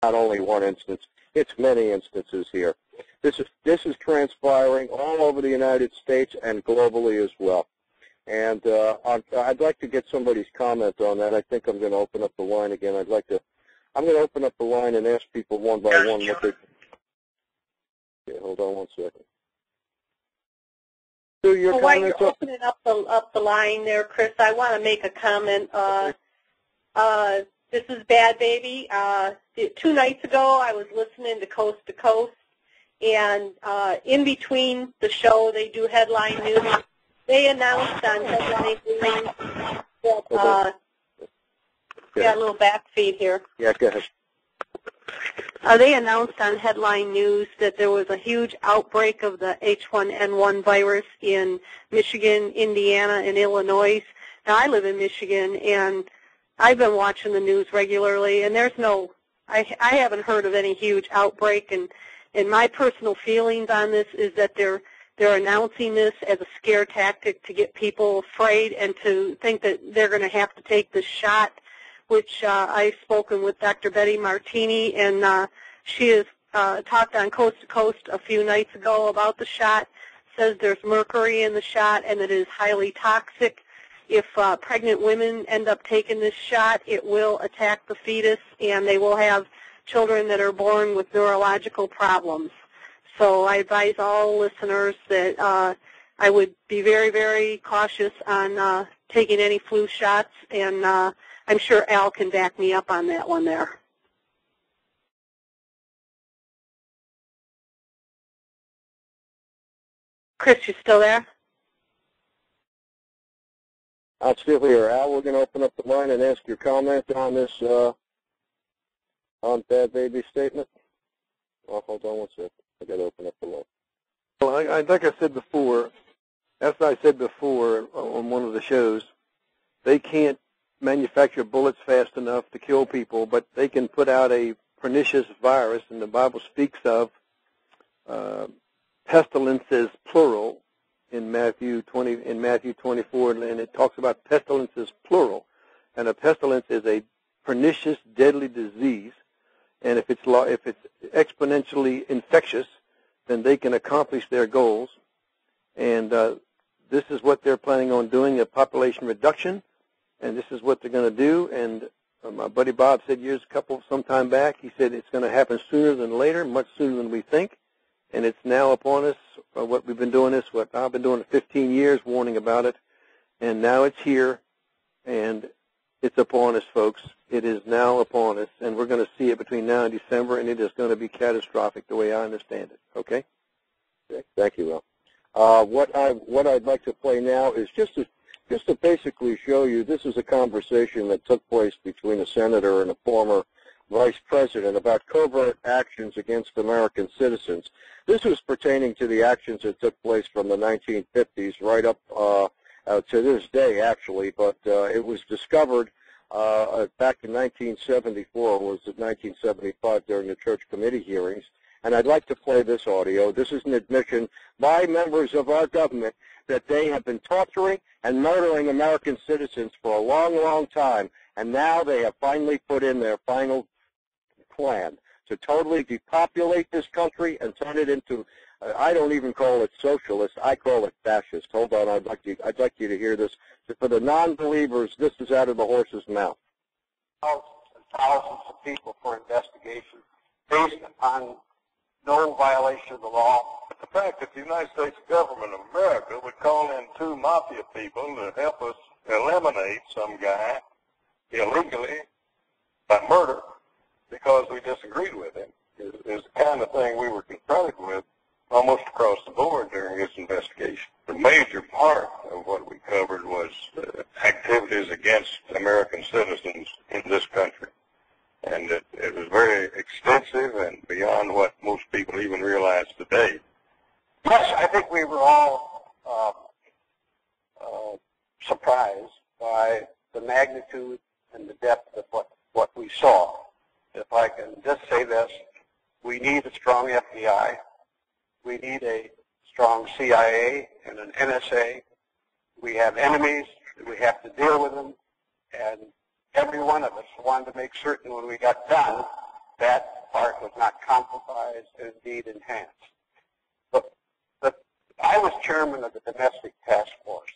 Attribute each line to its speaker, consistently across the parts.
Speaker 1: not only one instance, it's many instances here. This is transpiring all over the United States and globally as well. And I'd like to get somebody's comment on that. I think I'm going to open up the line again. I'm going to open up the line and ask people one by one what they. Okay, hold on one second. So your
Speaker 2: while you're opening up the line there, Chris, I want to make a comment. This is Bad Baby. 2 nights ago, I was listening to Coast, and in between the show, they do headline news. They announced on headline news that got a little back feed here.
Speaker 1: Yeah, go ahead.
Speaker 2: They announced on headline news that there was a huge outbreak of the H1N1 virus in Michigan, Indiana, and Illinois. Now, I live in Michigan, and I've been watching the news regularly, and there's I haven't heard of any huge outbreak, and my personal feelings on this is that they're announcing this as a scare tactic to get people afraid and to think that they're going to have to take this shot, which I've spoken with Dr. Betty Martini, and she has talked on Coast to Coast a few nights ago about the shot, says there's mercury in the shot and it is highly toxic. If pregnant women end up taking this shot, it will attack the fetus, and they will have children that are born with neurological problems. So I advise all listeners that I would be very, very cautious on taking any flu shots, and I'm sure Al can back me up on that one there. Chris, you still there?
Speaker 1: I'm still here. Al, we're going to open up the line and ask your comment on this, on Bad Baby statement. Oh, hold on one second. I got to open up the line.
Speaker 3: Well, like I said before, as I said before on one of the shows, they can't manufacture bullets fast enough to kill people, but they can put out a pernicious virus, and the Bible speaks of pestilences, plural, in Matthew 24, and it talks about pestilences, plural. And a pestilence is a pernicious, deadly disease, and if it's exponentially infectious, then they can accomplish their goals. And this is what they're planning on doing, a population reduction, and this is what they're going to do. And my buddy Bob said some time back, he said it's going to happen sooner than later, much sooner than we think. And it's now upon us. What we've been doing I've been doing it 15 years, warning about it, and now it's here, and it's upon us, folks. It is now upon us, and we're going to see it between now and December, and it is going to be catastrophic the way I understand it. Okay?
Speaker 1: Thank you, Al. What I'd like to play now is just to basically show you this is a conversation that took place between a senator and a former vice president about covert actions against American citizens. This was pertaining to the actions that took place from the 1950s right up to this day, actually, but it was discovered back in 1974, or was it 1975, during the church committee hearings. And I'd like to play this audio. This is an admission by members of our government that they have been torturing and murdering American citizens for a long, long time, and now they have finally put in their final plan to totally depopulate this country and turn it into, I don't even call it socialist, I call it fascist. Hold on, I'd like you to hear this. For the non-believers, this is out of the horse's mouth.
Speaker 4: Thousands of people for investigation based upon no violation of the law.
Speaker 5: The fact that the United States government of America would call in 2 mafia people to help us eliminate some guy illegally by murder because we disagreed with him is the kind of thing we were confronted with almost across the board during this investigation. The major part of what we covered was activities against American citizens in this country. And it was very extensive and beyond what most people even realize today.
Speaker 4: Yes, I think we were all surprised by the magnitude and the depth of what we saw. If I can just say this, we need a strong FBI. We need a strong CIA and an NSA. We have enemies. We have to deal with them. And every one of us wanted to make certain when we got done that not compromised, and indeed enhanced. I was chairman of the domestic task force,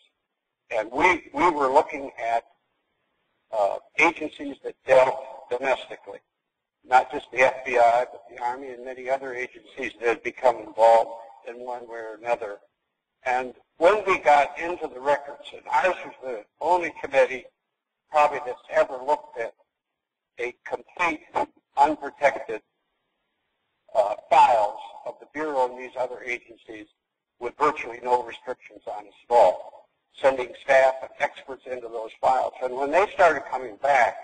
Speaker 4: and we were looking at agencies that dealt domestically, not just the FBI, but the Army and many other agencies that had become involved in one way or another. And when we got into the records, and ours was the only committee probably that's ever looked at a complete, unprotected files of the Bureau and these other agencies with virtually no restrictions on us at all, sending staff and experts into those files. And when they started coming back,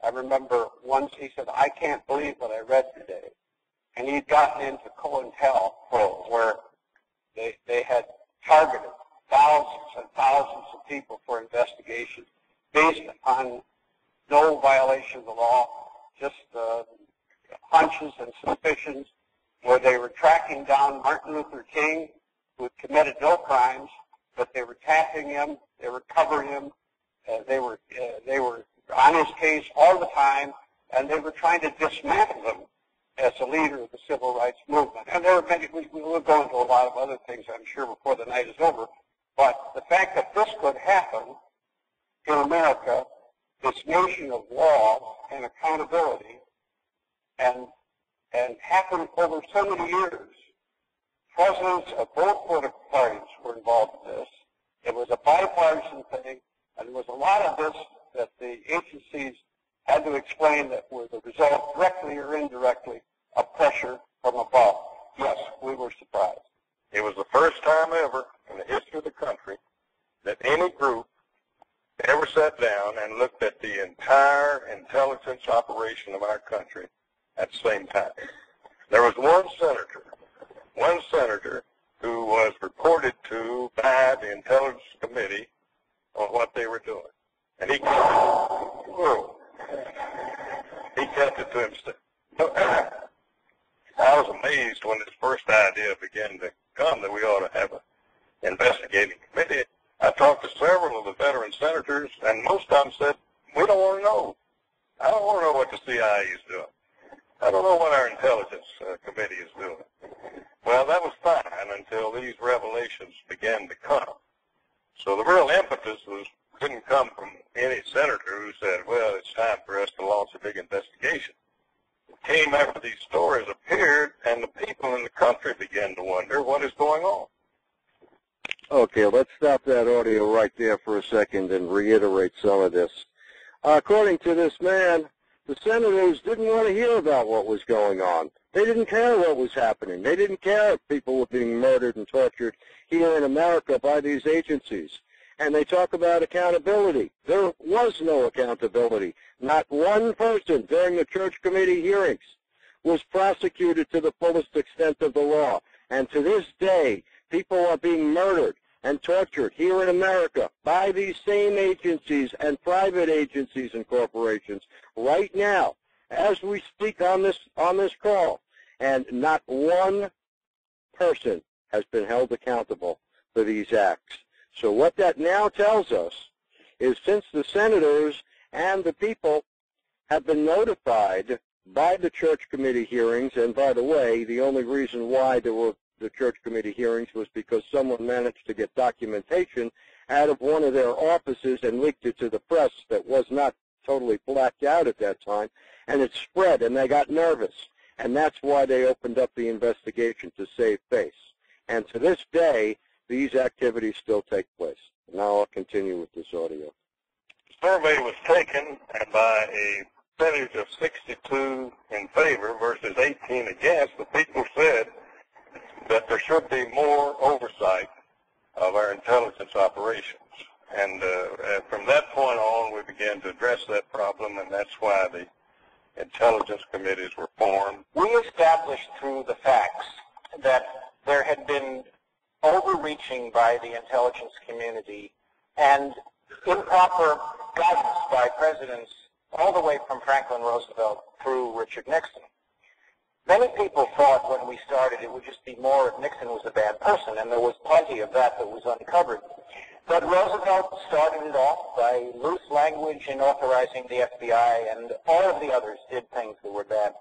Speaker 4: I remember once he said, "I can't believe what I read today." And he'd gotten into COINTELPRO, where they had targeted thousands and thousands of people for investigations based on no violation of the law, just hunches and suspicions, where they were tracking down Martin Luther King, who had committed no crimes, but they were tapping him, they were covering him, they were on his case all the time, and they were trying to dismantle him as a leader of the civil rights movement. And there were many, we will go into a lot of other things, I'm sure, before the night is over, but the fact that this could happen in America, this nation of law and accountability, and happen over so many years. Presidents of both political parties were involved in this. It was a bipartisan thing, and there was a lot of this that the agencies had to explain that were the result, directly or indirectly, of pressure from above. Yes, we were surprised.
Speaker 5: It was the first time ever in the history of the country that any group ever sat down and looked at the entire intelligence operation of our country at the same time. There was one senator who was reported to by the Intelligence Committee on what they were doing. And he kept it to himself. I was amazed when this first idea began to come that we ought to have an investigating committee. I talked to several of the veteran senators, and most of them said, "We don't want to know. I don't want to know what the CIA is doing. I don't know what our intelligence committee is doing." Well, that was fine until these revelations began to come. So the real impetus couldn't come from any senator who said, "Well, it's time for us to launch a big investigation." It came after these stories appeared, and the people in the country began to wonder what is going on.
Speaker 1: Okay, let's stop that audio right there for a second and reiterate some of this. According to this man, the senators didn't want to hear about what was going on. They didn't care what was happening. They didn't care if people were being murdered and tortured here in America by these agencies. And they talk about accountability. There was no accountability. Not one person during the Church Committee hearings was prosecuted to the fullest extent of the law. And to this day, people are being murdered and tortured here in America by these same agencies and private agencies and corporations right now as we speak on this call. And not one person has been held accountable for these acts. So what that now tells us is, since the senators and the people have been notified by the Church Committee hearings, and by the way, the only reason why there were the Church Committee hearings was because someone managed to get documentation out of one of their offices and leaked it to the press that was not totally blacked out at that time, and it spread, and they got nervous. And that's why they opened up the investigation, to save face. And to this day, these activities still take place. Now I'll continue with this audio.
Speaker 5: The survey was taken, and by a percentage of 62 in favor versus 18 against, the people said that there should be more oversight of our intelligence operations. And from that point on, we began to address that problem, and that's why the intelligence committees were formed.
Speaker 6: We established through the facts that there had been overreaching by the intelligence community and improper guidance by presidents all the way from Franklin Roosevelt through Richard Nixon. Many people thought when we started it would just be more if Nixon was a bad person, and there was plenty of that was uncovered. But Roosevelt started it off by loose language in authorizing the FBI, and all of the others did things that were bad.